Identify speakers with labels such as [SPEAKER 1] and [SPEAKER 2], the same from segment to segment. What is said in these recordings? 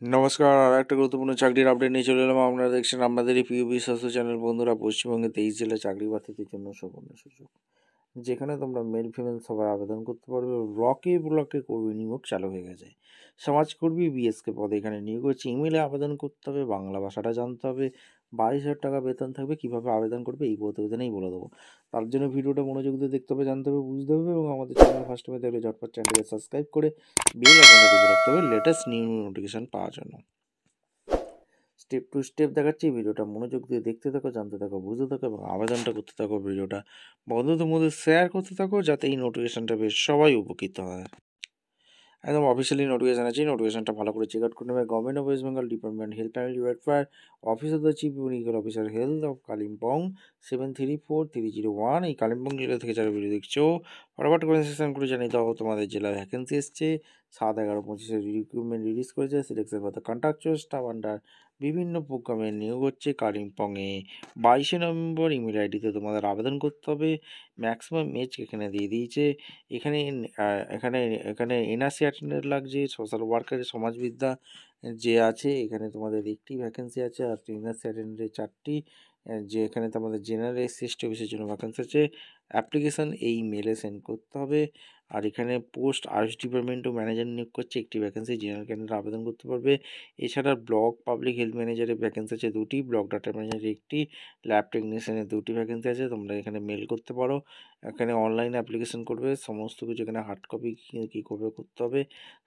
[SPEAKER 1] নমস্কার, আর একটা গুরুত্বপূর্ণ চাকরির আপডেট নিয়ে চলে এলাম। আপনারা দেখছেন আমাদের এই প্রিয় বিশ্বস্ত চ্যানেল। বন্ধুরা, পশ্চিমবঙ্গে 23 জেলায় চাকরি প্রার্থীদের জন্য সুবর্ণ সুযোগ, যেখানে তোমরা মেল ফিমেল সবাই আবেদন করতে পারবে। ব্লকে ব্লকে কর্মী নিয়োগ চালু হয়ে গেছে। সমাজকর্মী বিএসকে পদে এখানে নিয়োগ হচ্ছে। ইমেলে আবেদন করতে হবে, বাংলা ভাষাটা জানতে হবে, 22,000 টাকা বেতন থাকবে। কীভাবে আবেদন করবে এই প্রতিবেদনেই বলে দেবো। তার জন্য ভিডিওটা মনোযোগ দিয়ে দেখতে হবে, জানতে হবে, বুঝতে হবে, এবং আমাদের চ্যানেল ফার্স্ট টাইমে দেখলে ঝটপট চ্যানেলকে সাবস্ক্রাইব করে বেল আইকনটা টিপে রাখতে হবে লেটেস্ট নিউ নোটিফিকেশন পাওয়ার জন্য। স্টেপ টু স্টেপ দেখাচ্ছি, ভিডিওটা মনোযোগ দিয়ে দেখতে থাকো, জানতে থাকো, বুঝতে থাকো, এবং আবেদনটা করতে থাকো। ভিডিওটা বন্ধুদের মধ্যে শেয়ার করতে থাকো, যাতে এই নোটিফিকেশনটা বেশ সবাই উপকৃত হয়। একদম অফিসিয়ালি নোটিফিকেশন আছে, নোটিফিকেশনটা ভালো করে চেক আউট করে নেবে। Government of West Bengal, department health and welfare, office of the chief medical officer health of Kalimpong, 734301। এই কালিম্পং জেলা থেকে যারা ভিডিও দেখছো, ফটাফট করে সেকশন করে জানিয়ে দাও তোমাদের জেলায় ভ্যাকেন্সি এসছে। 7/11/25 রিক্রুটমেন্ট রিলিজ করেছে। Selection for the contractual staff under বিভিন্ন প্রোগ্রামে নিয়োগ হচ্ছে কালিম্পংয়ে। 22শে নভেম্বর ইমেল আইডিতে তোমাদের আবেদন করতে হবে। ম্যাক্সিমাম এজ এখানে দিয়ে দিয়েছে। এখানে এখানে এখানে এনআরসি অ্যাটেন্ডেন্ট লাগছে, সোশ্যাল ওয়ার্কারের সমাজবিদ্যা যে আছে এখানে তোমাদের একটি ভ্যাকেন্সি আছে, আর এনআরসি অ্যাটেন্ডেন্টের 4টি। যে এখানে তোমাদের জেনারেল এসসি অফিসের জন্য ভ্যাকেন্সি আছে। অ্যাপ্লিকেশান এই মেলে সেন্ড করতে হবে। আর এখানে পোস্ট আয়ুষ ডিপার্টমেন্টও ম্যানেজার নিয়োগ করছে, একটি ভ্যাকেন্সি, জেনারেল ক্যান্ডিডেট আবেদন করতে পারবে। এছাড়া ব্লক পাবলিক হেলথ ম্যানেজারের ভ্যাকেন্সি আছে 2টি, ব্লক ডাটা ম্যানেজারের 1টি, ল্যাব টেকনিশিয়ানের 2টি ভ্যাকেন্সি আছে। তোমরা এখানে মেল করতে পারো। এখানে অনলাইন অ্যাপ্লিকেশন করবে, সমস্ত কিছু এখানে হার্ড কপি কী করে করতে হবে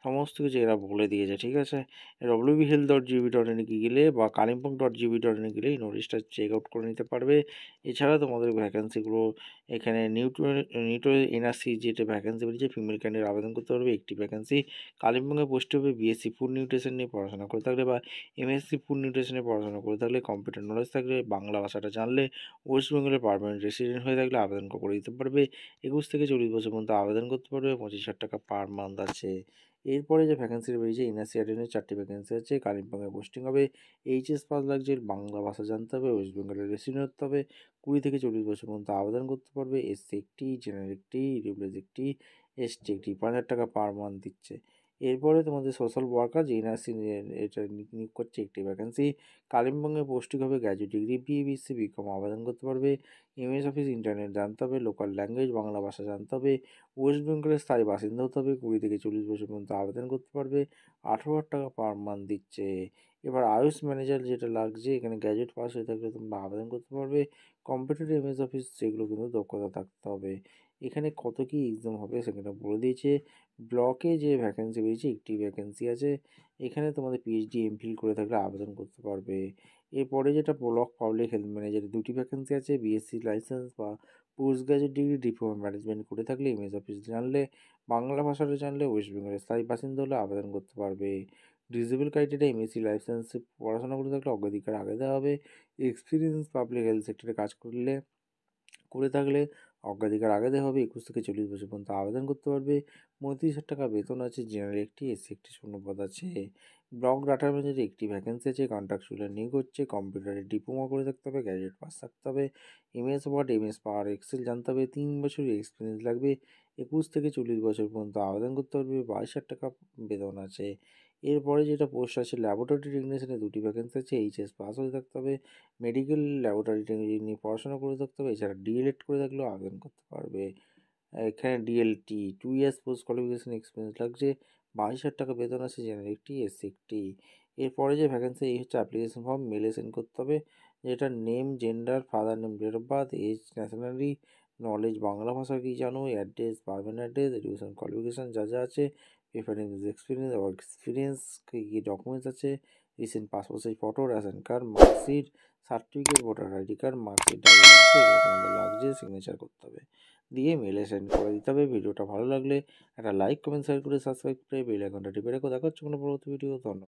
[SPEAKER 1] সমস্ত কিছু এরা বলে দিয়েছে, ঠিক আছে। wbhealth.gov.in গেলে বা kalimpong.gov.in গেলে এই নোটিশটা চেক আউট করে নিতে পারবে। এছাড়া তোমাদের ভ্যাকেন্সিগুলো এখানে নিউটো এনআরসি যেটা ভ্যাকেন্সি বেরিয়েছে, ফিমেল ক্যান্ডিডেট আবেদন করতে পারবে, একটি ভ্যাকেন্সি। কালিম্পংয়ে পোস্ট হবে বিএসসি ফুড নিউট্রিশন নিয়ে পড়াশোনা করে থাকলে বা এমএসসি ফুড নিউট্রিশনে পড়াশোনা করে থাকলে, কম্পিউটার নলেজ থাকলে, বাংলা ভাষাটা জানলে, ওয়েস্ট বেঙ্গলের পার্মানেন্ট রেসিডেন্ট হয়ে থাকলে আবেদন করে দিতে পারবে। 21 থেকে 40 বছর পর্যন্ত আবেদন করতে পারবে। 25,000 টাকা পার মান্থ আছে। এরপরে যে ভ্যাকেন্সি বেরিয়েছে, এনআরসি অ্যাটেন্ডেন্টের 4টি ভ্যাকেন্সি আছে। কালিম্পংয়ে পোস্টিং হবে। এইচএস পাস লাগছে, বাংলা ভাষা জানতে হবে, ওয়েস্ট বেঙ্গলের রেসিডেন্ট হতে হবে। 20 থেকে 40 বছর পর্যন্ত আবেদন করতে পারবে। এসসি একটি, জেনারেল একটি, ইডব্লিউএস একটি, এসটি একটি। 5,000 টাকা পার মান্থ দিচ্ছে। এরপরে তোমাদের সোশ্যাল ওয়ার্কার যে এনআরসি এটা নিয়োগ করছে, একটি ভ্যাকেন্সি। কালিম্পংয়ে পোস্টিং হবে। Graduate degree BA BSc BCom আবেদন করতে পারবে। এমএস অফিস ইন্টারনেট জানতে হবে, লোকাল ল্যাঙ্গুয়েজ বাংলা ভাষা জানতে হবে, ওয়েস্ট বেঙ্গলের স্থায়ী বাসিন্দা হতে হবে। 20 থেকে 40 বছর পর্যন্ত আবেদন করতে পারবে। 18,000 টাকা পার মান্থ দিচ্ছে। এবার আয়ুষ ম্যানেজার যেটা লাগছে, এখানে গ্র্যাজুয়েট পাস হয়ে থাকলে তোমরা আবেদন করতে পারবে। কম্পিউটার এমএস অফিস যেগুলো কিন্তু দক্ষতা থাকতে হবে। এখানে কত কী এক্সাম হবে সেখানে বলে দিয়েছে। ব্লকে যে ভ্যাকেন্সি বেরিয়েছে, একটি ভ্যাকেন্সি আছে। এখানে তোমাদের পিএইচডি এমফিল করে থাকলে আবেদন করতে পারবে। এরপরে যেটা ব্লক পাবলিক হেলথ ম্যানেজারের 2টি ভ্যাকেন্সি আছে। বিএসসি লাইসেন্স বা post graduate degree diploma management করে থাকলে, এমএস অফিস জানলে, বাংলা ভাষাটা জানলে, ওয়েস্ট বেঙ্গলের স্থায়ী বাসিন্দা হলে আবেদন করতে পারবে। ডিসেবল ক্রাইটেরিয়া এমএসসি লাইসেন্সে পড়াশোনা করে থাকলে অগ্রাধিকার আগে দেওয়া হবে। এক্সপিরিয়েন্স পাবলিক হেলথ সেক্টরে কাজ করে থাকলে অগ্রাধিকার আগে দেওয়া হবে। 21 থেকে 40 বছর পর্যন্ত আবেদন করতে পারবে। 35,000 টাকা বেতন আছে। জেনারেল একটি, এসসি একটি শূন্যপদ আছে। ব্লক ডাটা ম্যানেজারে একটি ভ্যাকেন্সি আছে। কন্ট্রাকচুয়াল নিয়োগ হচ্ছে। কম্পিউটারে ডিপ্লোমা করে থাকতে হবে, গ্র্যাজুয়েট পাস থাকতে হবে। MS Word, MS power, Excel জানতে হবে। 3 বছরের এক্সপিরিয়েন্স লাগবে। 21 থেকে 40 বছর পর্যন্ত আবেদন করতে পারবে। 22,000 টাকা বেতন আছে। এরপরে যেটা পোস্ট আছে, ল্যাবরেটরি টেকনিশিয়ানের 2টি ভ্যাকেন্সি আছে। এইচএস পাস হয়ে থাকতে হবে। মেডিকেল ল্যাবরেটরি টেকনিক নিয়ে পড়াশোনা করে থাকতে হবে। এছাড়া ডিএলএড করে থাকলেও আবেদন করতে পারবে। এখানে DLT 2 years post qualification experience লাগছে। 22,000 টাকা বেতন আছে। জেনারেল একটি, এসসি একটি। এরপরে যে ভ্যাকেন্সি, এই হচ্ছে অ্যাপ্লিকেশন ফর্ম, মেলে সেন্ড করতে হবে। যেটা name, gender, father name, date of birth, age, nationality, knowledge Bangla ভাষা কি জানো, address, permanent address, education qualification যা যা আছে, প্রিফারেন্স, এক্সপিরিয়েন্স, ওয়ার্ক এক্সপিরিয়েন্স, কী কী ডকুমেন্টস আছে, recent passport size photo, ration card, marksheet, certificate, voter ID card, marksheet, এগুলো তোমাদের লাগছে। সিগনেচার করতে হবে, দিয়ে মেলে সেন্ড করে দিতে হবে। ভিডিওটা ভালো লাগলে একটা লাইক, কমেন্ট, শেয়ার করে, সাবস্ক্রাইব করে বেল আইকনটা টিপে রেখো। দেখা হচ্ছে কোনো পরবর্তী ভিডিও। ধন্যবাদ।